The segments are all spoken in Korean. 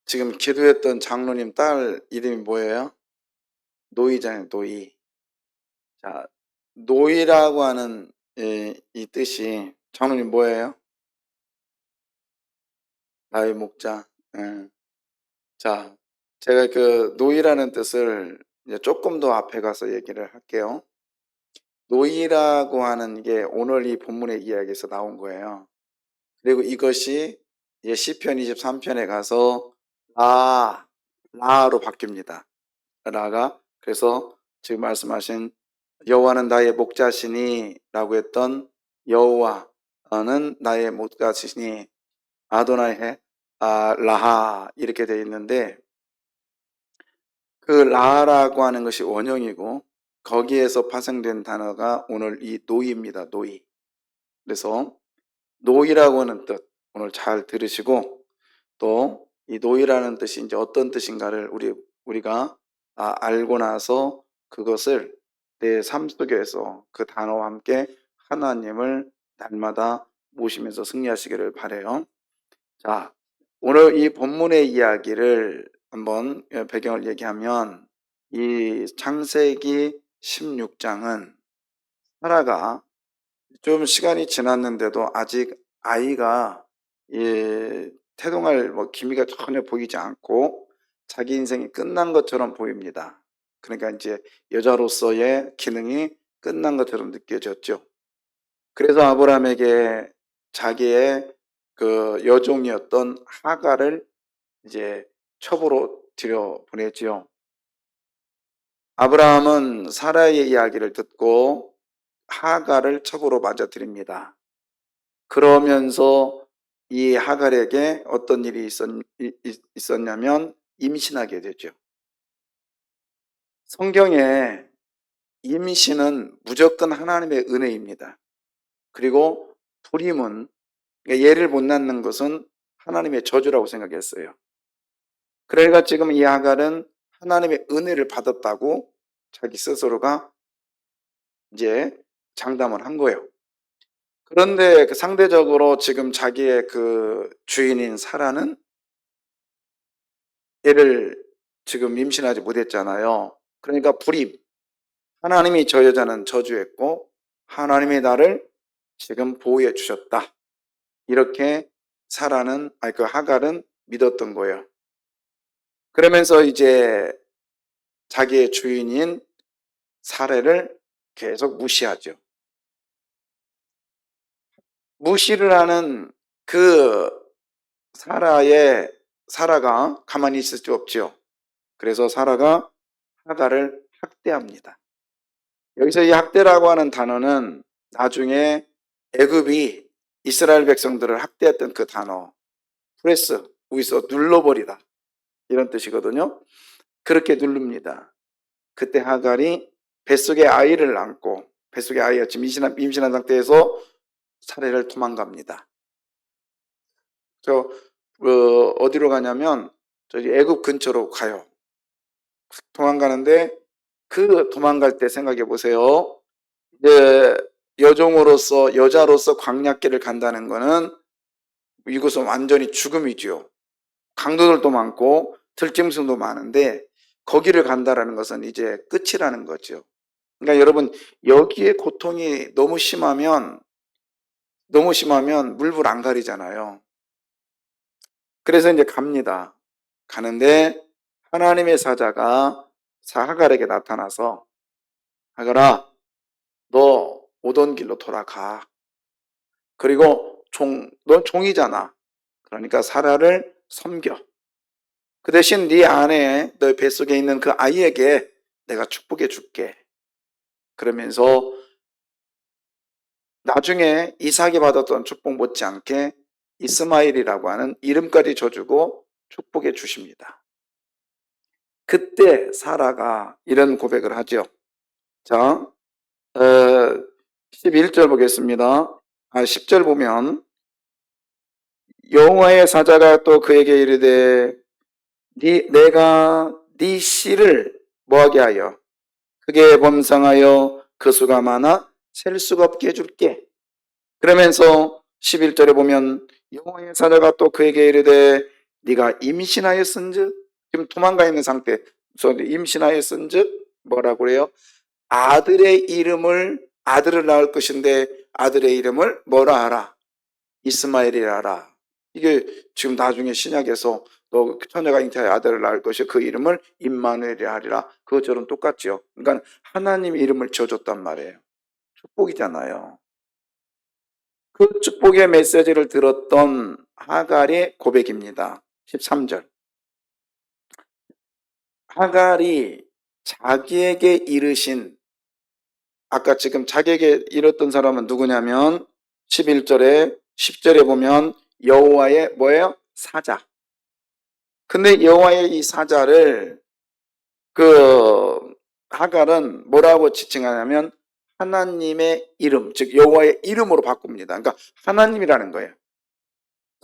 지금 기도했던 장로님 딸 이름이 뭐예요? 노이잖아요, 노이. 자, 노이라고 하는 이 뜻이 장로님 뭐예요? 나의 목자. 예. 자, 제가 그 노이라는 뜻을 이제 조금 더 앞에 가서 얘기를 할게요. 노이라고 하는 게 오늘 이 본문의 이야기에서 나온 거예요. 그리고 이것이 이제 시편 23편에 가서 라로 바뀝니다. 라가. 그래서 지금 말씀하신 여호와는 나의 목자시니 라고 했던 여호와는 나의 목자시니 아도나이해 라하 이렇게 되어 있는데, 그 라라고 하는 것이 원형이고 거기에서 파생된 단어가 오늘 이 노이입니다. 노이. 그래서 노이라고 하는 뜻 오늘 잘 들으시고, 또 이 노이라는 뜻이 이제 어떤 뜻인가를 우리가 알고 나서 그것을 내 삶 속에서 그 단어와 함께 하나님을 날마다 모시면서 승리하시기를 바라요. 자, 오늘 이 본문의 이야기를 한번 배경을 얘기하면, 이 창세기 16장은 사라가 좀 시간이 지났는데도 아직 아이가 태동할 기미가 전혀 보이지 않고 자기 인생이 끝난 것처럼 보입니다. 그러니까 이제 여자로서의 기능이 끝난 것처럼 느껴졌죠. 그래서 아브라함에게 자기의 그 여종이었던 하갈을 이제 첩으로 들여 보내지요. 아브라함은 사라의 이야기를 듣고 하갈을 첩으로 맞아들입니다. 그러면서 이 하갈에게 어떤 일이 있었냐면 임신하게 되죠. 성경에 임신은 무조건 하나님의 은혜입니다. 그리고 불임은, 그러니까 얘를 못 낳는 것은 하나님의 저주라고 생각했어요. 그러니까 지금 이 하갈은 하나님의 은혜를 받았다고 자기 스스로가 이제 장담을 한 거예요. 그런데 상대적으로 지금 자기의 그 주인인 사라는 얘를 지금 임신하지 못했잖아요. 그러니까 불임. 하나님이 저 여자는 저주했고 하나님이 나를 지금 보호해 주셨다. 이렇게 그 하갈은 믿었던 거예요. 그러면서 이제 자기의 주인인 사라를 계속 무시하죠. 무시를 하는 그 사라가 가만히 있을 수 없죠. 그래서 사라가 하갈을 학대합니다. 여기서 이 학대라고 하는 단어는 나중에 애굽이 이스라엘 백성들을 학대했던 그 단어, 프레스, 위에서 눌러버리다, 이런 뜻이거든요. 그렇게 누릅니다. 그때 하갈이 뱃속에 아이를 안고, 뱃속에 아이가 지금 임신한 상태에서 사라를 도망갑니다. 어디로 가냐면 저기 애굽 근처로 가요. 도망가는데 그 도망갈 때 생각해 보세요. 이제 여자로서 광야길을 간다는 거는 이곳은 완전히 죽음이죠. 강도들도 많고 들짐승도 많은데 거기를 간다라는 것은 이제 끝이라는 거죠. 그러니까 여러분, 여기에 고통이 너무 심하면 물불 안 가리잖아요. 그래서 이제 갑니다. 가는데 하나님의 사자가 하갈에게 나타나서, 하갈아, 너 오던 길로 돌아가. 그리고 넌 종이잖아. 그러니까 사라를 섬겨. 그 대신 네 안에, 너 뱃속에 있는 그 아이에게 내가 축복해 줄게. 그러면서 나중에 이삭이 받았던 축복 못지않게 이스마엘이라고 하는 이름까지 줘주고 축복해 주십니다. 그때 사라가 이런 고백을 하죠. 자, 11절 보겠습니다. 10절 보면, 여호와의 사자가 또 그에게 이르되 내가 네 씨를 뭐하게 하여 크게 범상하여 그 수가 많아 셀 수가 없게 해줄게. 그러면서 11절에 보면 여호와의 사자가 또 그에게 이르되 네가 임신하였은즉, 지금 도망가 있는 상태, 임신하였은즉 뭐라고 그래요? 아들을 낳을 것인데 아들의 이름을 뭐라 하라? 이스마엘이라 하라. 이게 지금 나중에 신약에서 너 처녀가 잉태하여 아들을 낳을 것이 그 이름을 임마누엘이라 하리라. 그것처럼 똑같죠. 그러니까 하나님의 이름을 지어줬단 말이에요. 축복이잖아요. 그 축복의 메시지를 들었던 하갈의 고백입니다. 13절. 하갈이 자기에게 이르신, 아까 지금 자기에게 이뤘던 사람은 누구냐면 11절에 10절에 보면 여호와의 뭐예요? 사자. 근데 여호와의 이 사자를 하갈은 뭐라고 지칭하냐면 하나님의 이름, 즉 여호와의 이름으로 바꿉니다. 그러니까 하나님이라는 거예요.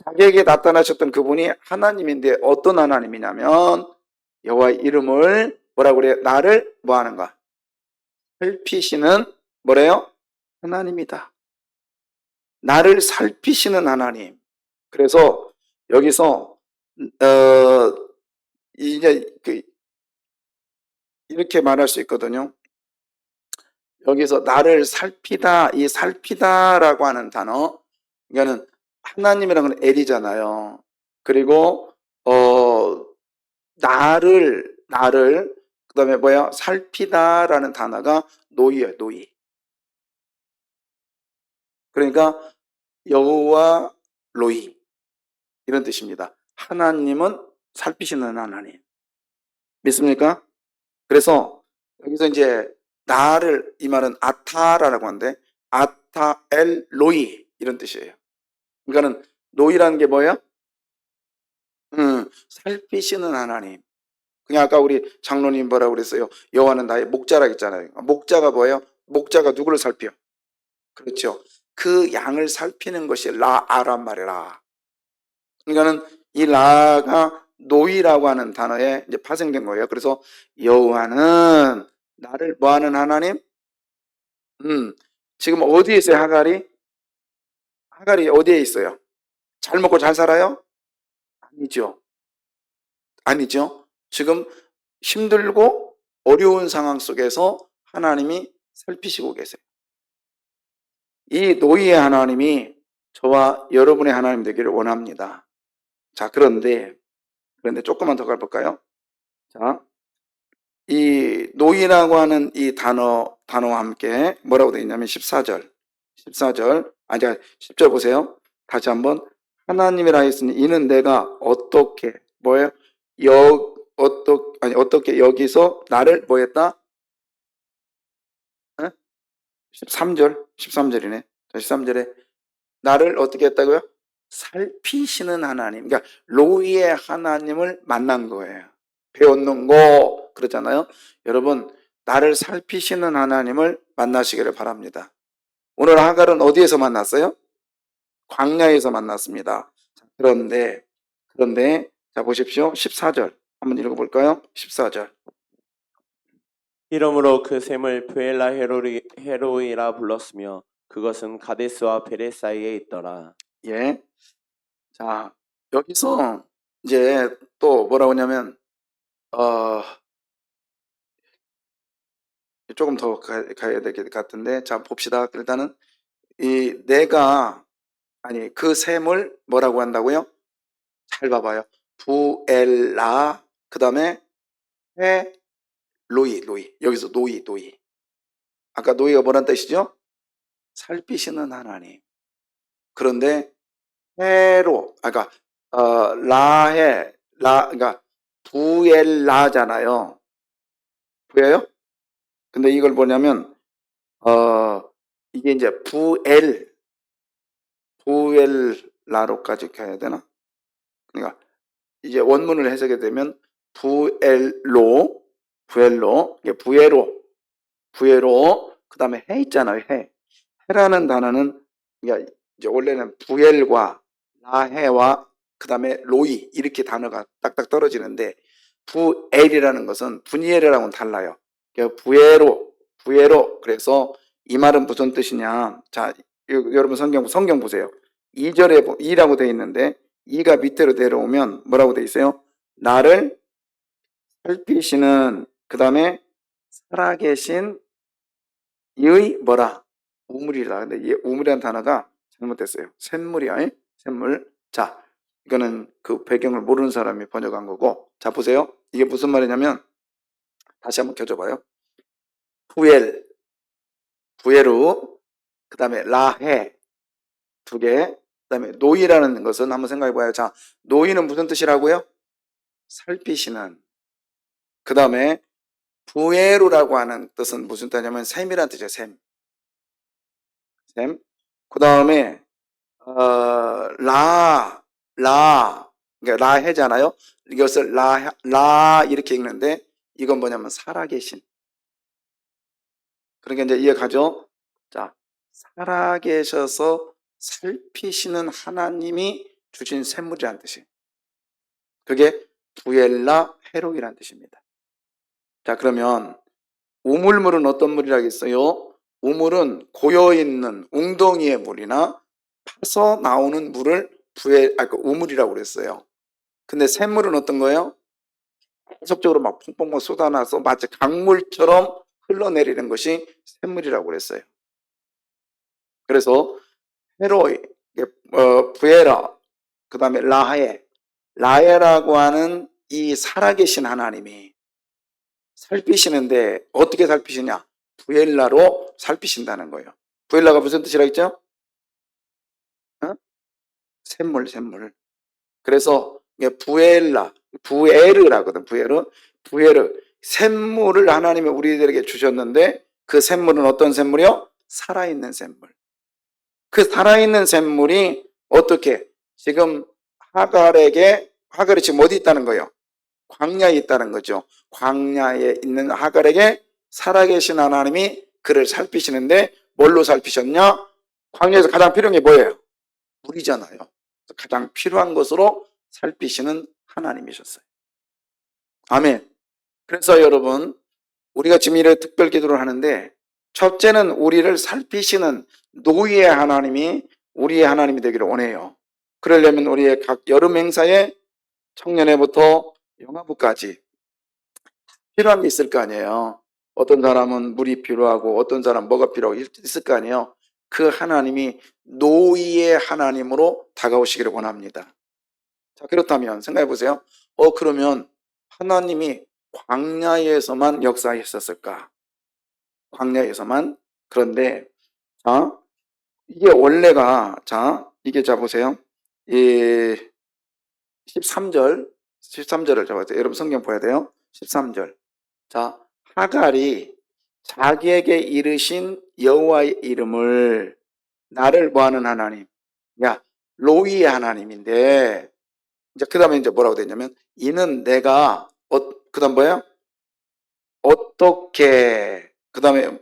자기에게 나타나셨던 그분이 하나님인데 어떤 하나님이냐면 여호와의 이름을 뭐라고 그래요? 나를 뭐 하는가? 살피시는 뭐래요? 하나님이다. 나를 살피시는 하나님. 그래서 여기서 이제 이렇게 말할 수 있거든요. 여기서 나를 살피다, 이 살피다라고 하는 단어, 이거는 하나님이라는 건 엘이잖아요. 그리고 나를 그다음에 뭐야? 살피다라는 단어가 노이예요, 노이. 그러니까 여호와 로이 이런 뜻입니다. 하나님은 살피시는 하나님. 믿습니까? 그래서 여기서 이제 나를, 이 말은 아타라고 하는데 아타 엘 로이 이런 뜻이에요. 그러니까는 노이라는 게 뭐예요? 살피시는 하나님. 그냥 아까 우리 장로님 뭐라고 그랬어요? 여호와는 나의 목자라 했잖아요. 목자가 뭐예요? 목자가 누구를 살피요? 그렇죠. 그 양을 살피는 것이 라아란 말이라. 그러니까는 이 라가 노이라고 하는 단어에 이제 파생된 거예요. 그래서 여호와는 나를 뭐하는 하나님? 지금 어디에 있어요, 하갈이? 하갈이 어디에 있어요? 잘 먹고 잘 살아요? 아니죠. 아니죠. 지금 힘들고 어려운 상황 속에서 하나님이 살피시고 계세요. 이 노이의 하나님이 저와 여러분의 하나님 되기를 원합니다. 자, 그런데 조금만 더 가볼까요? 자, 이 노이라고 하는 이 단어와 함께 뭐라고 되어 있냐면 14절, 아니 10절 보세요. 다시 한번. 하나님이라 했으니 이는 내가 어떻게 뭐예요? 어떻게 여기서 나를 뭐 했다? 13절이네. 13절에 나를 어떻게 했다고요? 살피시는 하나님. 그러니까 로이의 하나님을 만난 거예요. 배웠는 거 그러잖아요. 여러분, 나를 살피시는 하나님을 만나시기를 바랍니다. 오늘 하갈은 어디에서 만났어요? 광야에서 만났습니다. 그런데 자 보십시오. 14절 한번 읽어볼까요? 14절. 이러므로 그 샘을 브엘라 헤로이라 불렀으며 그것은 가데스와 베레 사이에 있더라. 예. 자, 여기서 이제 또 뭐라고 하냐면 조금 더 가야 될 것 같은데, 자 봅시다. 일단은 그 셈을 뭐라고 한다고요? 잘 봐봐요. 부엘라, 그 다음에 로이. 여기서 노이. 아까 노이가 뭐란 뜻이죠? 살피시는 하나님. 그런데 그러니까 그러니까 부엘라잖아요. 보여요? 근데 이걸 뭐냐면 이게 이제 부엘라로까지 가야 되나? 그러니까 이제 원문을 해석하게 되면 부엘로, 이게 부에로, 그 다음에 해 있잖아요. 해라는 단어는 그러니까 이제 원래는 부엘과 라해와 그 다음에 로이 이렇게 단어가 딱딱 떨어지는데, 부엘이라는 것은 분이엘이랑은 달라요. 그러니까 부에로. 그래서 이 말은 무슨 뜻이냐? 자, 여러분 성경 보세요. 2절에 2라고 되어 있는데 이가 밑으로 내려오면 뭐라고 돼 있어요? 나를 살피시는, 그 다음에 살아계신 이의 뭐라? 우물이라. 근데 이 우물이라는 단어가 잘못됐어요. 샘물이야. 예? 샘물. 자, 이거는 그 배경을 모르는 사람이 번역한 거고. 자, 보세요. 이게 무슨 말이냐면, 다시 한번 켜줘봐요. 부엘, 부에루, 그 다음에 라해, 두 개. 그 다음에 노이라는 것은 한번 생각해 봐요. 자, 노이는 무슨 뜻이라고요? 살피시는. 그 다음에 부에루라고 하는 뜻은 무슨 뜻이냐면 샘이라는 뜻이에요. 샘. 샘. 그 다음에 그러니까 라해잖아요. 이것을 라 이렇게 읽는데 이건 뭐냐면 살아계신. 그러니까 이제 이해가죠? 자, 살아계셔서 살피시는 하나님이 주신 샘물이라는 뜻이에요. 그게 부엘라 헤로이라는 뜻입니다. 자, 그러면 우물물은 어떤 물이라겠어요? 우물은 고여있는 웅덩이의 물이나 파서 나오는 물을 우물이라고 그랬어요. 근데 샘물은 어떤 거예요? 계속적으로 막 퐁퐁 쏟아나서 마치 강물처럼 흘러내리는 것이 샘물이라고 그랬어요. 그래서 헤로이, 부에라, 그 다음에 라헤라고 하는 이 살아계신 하나님이 살피시는데 어떻게 살피시냐? 부엘라로 살피신다는 거예요. 부엘라가 무슨 뜻이라 했죠? 어? 샘물. 그래서 부에르라거든. 부에르. 샘물을 하나님이 우리들에게 주셨는데 그 샘물은 어떤 샘물이요? 살아있는 샘물. 그 살아있는 샘물이 어떻게? 지금 하갈이 지금 어디 있다는 거예요? 광야에 있다는 거죠. 광야에 있는 하갈에게 살아계신 하나님이 그를 살피시는데 뭘로 살피셨냐? 광야에서 가장 필요한 게 뭐예요? 물이잖아요. 가장 필요한 것으로 살피시는 하나님이셨어요. 아멘. 그래서 여러분, 우리가 지금 이렇게 특별 기도를 하는데 첫째는 우리를 살피시는 노예의 하나님이 우리의 하나님이 되기를 원해요. 그러려면 우리의 각 여름 행사에 청년회부터 영화부까지 필요한 게 있을 거 아니에요. 어떤 사람은 물이 필요하고 어떤 사람은 뭐가 필요하고 있을 거 아니에요. 그 하나님이 노예의 하나님으로 다가오시기를 원합니다. 자, 그렇다면 생각해 보세요. 그러면 하나님이 광야에서만 역사했었을까? 광야에서만. 그런데 자, 이게 원래가 이게 보세요. 이 13절을 잡아주세요. 여러분 성경 보야 돼요. 13절. 자, 하갈이 자기에게 이르신 여호와의 이름을 나를 뭐하는 하나님? 야, 로이의 하나님인데 이제 그다음에 이제 뭐라고 되냐면 이는 내가 그다음 뭐예요? 어떻게 그다음에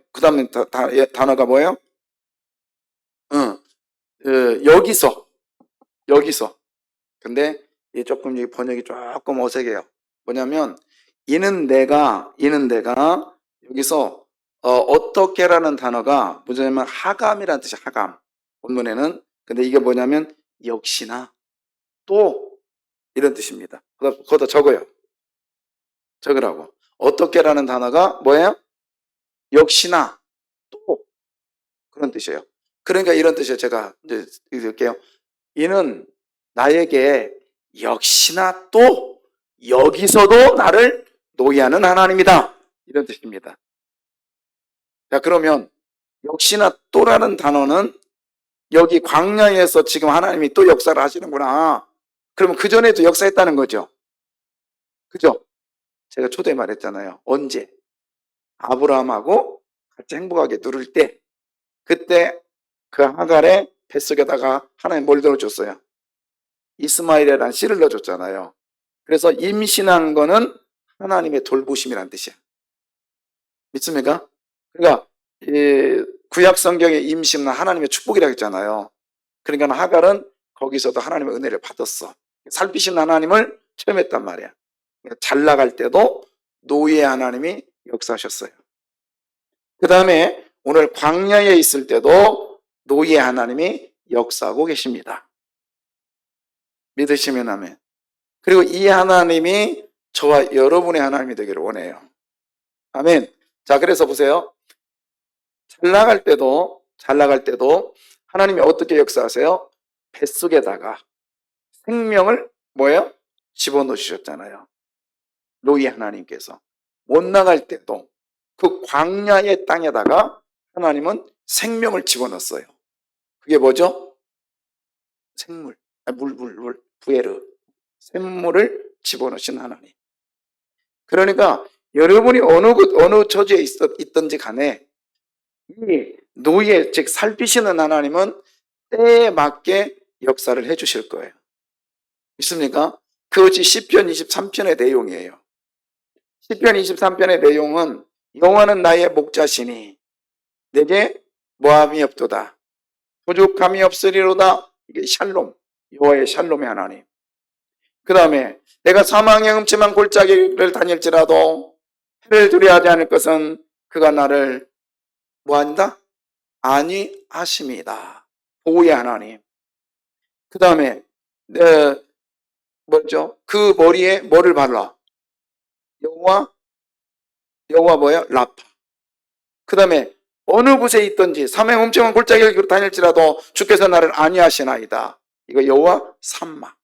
단어가 뭐예요? 여기서. 근데 이 조금 이 번역이 조금 어색해요. 뭐냐면 이는 내가 여기서 어떻게라는 단어가 뭐냐면 하감이라는 뜻이야. 하감. 본문에는. 근데 이게 뭐냐면 역시나 또 이런 뜻입니다. 거기다 적으라고. 어떻게라는 단어가 뭐예요? 역시나 또 그런 뜻이에요. 그러니까 이런 뜻이에요. 제가 이제 읽을게요. 이는 나에게 역시나 또 여기서도 나를 노예하는 하나님이다. 이런 뜻입니다. 자, 그러면 역시나 또라는 단어는 여기 광야에서 지금 하나님이 또 역사를 하시는구나. 그러면 그전에도 역사했다는 거죠. 그죠? 제가 초대에 말했잖아요. 언제? 아브라함하고 같이 행복하게 누를 때, 그때 그 하갈의 뱃속에다가 하나님 뭘 넣어줬어요? 이스마엘이라는 씨를 넣어줬잖아요. 그래서 임신한 거는 하나님의 돌보심이라는 뜻이야. 믿습니까? 그러니까 이 구약 성경의 임신은 하나님의 축복이라고 했잖아요. 그러니까 하갈은 거기서도 하나님의 은혜를 받았어. 살피신 하나님을 체험했단 말이야. 잘 나갈 때도 노예 하나님이 역사하셨어요. 그 다음에 오늘 광야에 있을 때도 노예 하나님이 역사하고 계십니다. 믿으시면 아멘. 그리고 이 하나님이 저와 여러분의 하나님이 되기를 원해요. 아멘. 자, 그래서 보세요. 잘 나갈 때도 하나님이 어떻게 역사하세요? 뱃속에다가 생명을 뭐예요? 집어넣으셨잖아요. 노예 하나님께서. 못 나갈 때도 그 광야의 땅에다가 하나님은 생명을 집어넣었어요. 그게 뭐죠? 생물, 부에르. 샘물을 집어넣으신 하나님. 그러니까 여러분이 어느 처지에 있든지 간에 이 노예, 즉 살피시는 하나님은 때에 맞게 역사를 해주실 거예요. 믿습니까? 그것이 시편 23편의 내용이에요. 시편 23편의 내용은 여호와는 나의 목자시니 내게 모함이 없도다. 부족함이 없으리로다. 이게 샬롬, 여호와의 샬롬의 하나님. 그 다음에 내가 사망의 음침한 골짜기를 다닐지라도 해를 두려워하지 않을 것은 그가 나를 뭐한다? 안위하심이다. 보호의 하나님. 그 다음에 뭐죠? 그 머리에 뭐를 발라? 여호와 뭐예요? 라파. 그 다음에 어느 곳에 있든지 사망의 음침한 골짜기를 다닐지라도 주께서 나를 안위하시나이다. 이거 여호와 삼마.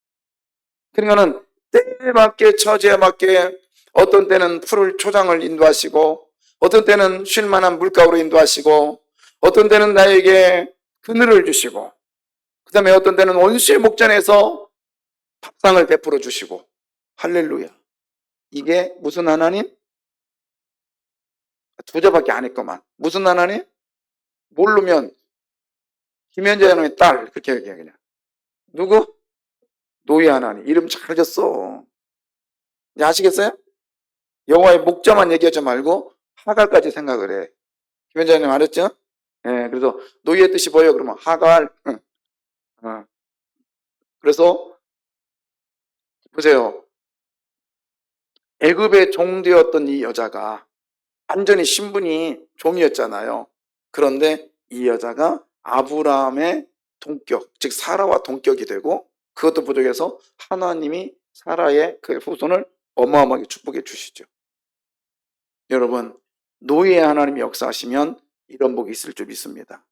그러니까는 때에 맞게 처지에 맞게 어떤 때는 푸를 초장을 인도하시고 어떤 때는 쉴만한 물가로 인도하시고 어떤 때는 나에게 그늘을 주시고 그 다음에 어떤 때는 원수의 목전에서 밥상을 베풀어 주시고 할렐루야. 이게 무슨 하나님? 두 자밖에 안 했구만. 무슨 하나님? 모르면 김현재 하나님의 딸 그렇게 얘기해 그냥. 누구? 노예 하나님. 이름 잘 졌어. 이제 아시겠어요? 여호와의 목자만 얘기하지 말고 하갈까지 생각을 해. 김현자님 알았죠? 예, 그래서 노예의 뜻이 뭐예요? 그러면 하갈. 그래서 보세요. 애굽의 종되었던 이 여자가 완전히 신분이 종이었잖아요. 그런데 이 여자가 아브라함의 동격, 즉 사라와 동격이 되고 그것도 부족해서 하나님이 사라의 그 후손을 어마어마하게 축복해 주시죠. 여러분, 노예의 하나님이 역사하시면 이런 복이 있을 줄 믿습니다.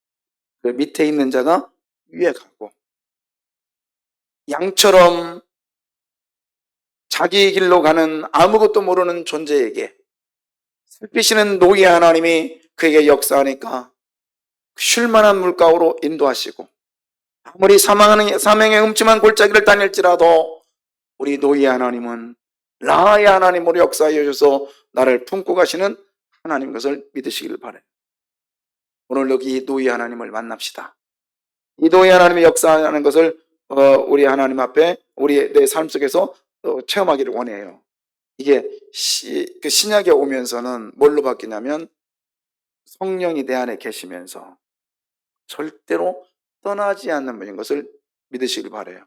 그 밑에 있는 자가 위에 가고 양처럼 자기 길로 가는 아무것도 모르는 존재에게 살피시는 노예 하나님이 그에게 역사하니까 쉴만한 물가로 인도하시고 아무리 사명의 음침한 골짜기를 다닐지라도 우리 노예 하나님은 라의 하나님으로 역사하여 주셔서 나를 품고 가시는 하나님 것을 믿으시길 바라요. 오늘 여기 노예 하나님을 만납시다. 이 노예 하나님의 역사하는 것을 우리 하나님 앞에 우리 내 삶 속에서 체험하기를 원해요. 이게 그 신약에 오면서는 뭘로 바뀌냐면 성령이 내 안에 계시면서 절대로 떠나지 않는 분인 것을 믿으시길 바라요.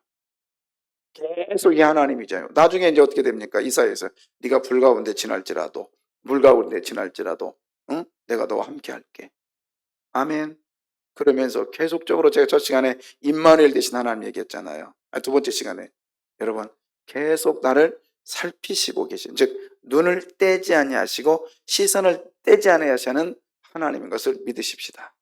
계속 이 하나님이잖아요. 나중에 이제 어떻게 됩니까? 이사야에서 네가 불 가운데 지날지라도 물 가운데 지날지라도 응? 내가 너와 함께 할게. 아멘. 그러면서 계속적으로 제가 첫 시간에 임마누엘 되신 하나님 얘기했잖아요. 두 번째 시간에 여러분 계속 나를 살피시고 계신, 즉 눈을 떼지 아니하시고 시선을 떼지 아니하시는 하나님인 것을 믿으십시다.